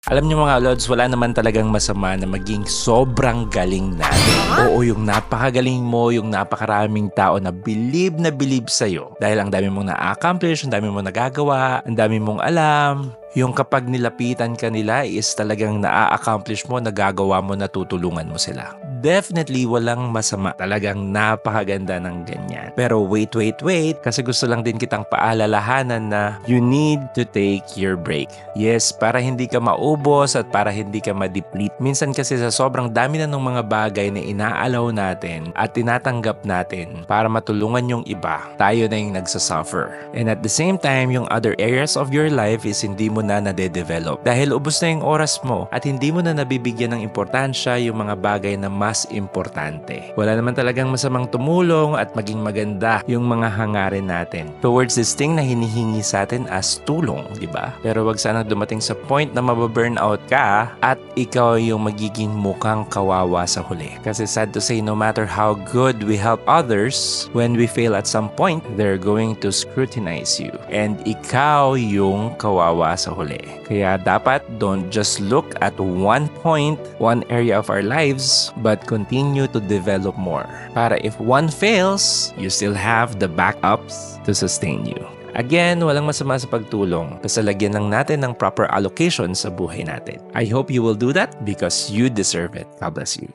Alam niyo mga Lods, wala naman talagang masama na maging sobrang galing natin. Oo, yung napakagaling mo, yung napakaraming tao na believe sa'yo. Dahil ang dami mong na-accomplish, ang dami mong nagagawa, ang dami mong alam. Yung kapag nilapitan ka nila is talagang na-accomplish mo, nagagawa mo, natutulungan mo sila. Definitely walang masama. Talagang napakaganda ng ganyan. Pero wait. Kasi gusto lang din kitang paalalahanan na you need to take your break. Yes, para hindi ka maubos at para hindi ka ma-deplete. Minsan kasi sa sobrang dami na ng mga bagay na inaalaw natin at tinatanggap natin para matulungan yung iba, tayo na yung nagsasuffer. And at the same time, yung other areas of your life is hindi mo na nade-develop. Dahil ubos na yung oras mo at hindi mo na nabibigyan ng importansya yung mga bagay na mas importante. Wala naman talagang masamang tumulong at maging maganda yung mga hangarin natin towards this thing na hinihingi sa atin as tulong, di ba? Pero wag sanang dumating sa point na mababurnout ka at ikaw yung magiging mukhang kawawa sa huli. Kasi sad to say, no matter how good we help others, when we fail at some point, they're going to scrutinize you. And ikaw yung kawawa sa huli. Kaya dapat don't just look at one point, one area of our lives, but continue to develop more. Para if one fails, you still have the backups to sustain you. Again, walang masama sa pagtulong. Basta lagyan lang natin ng proper allocation sa buhay natin. I hope you will do that because you deserve it. God bless you.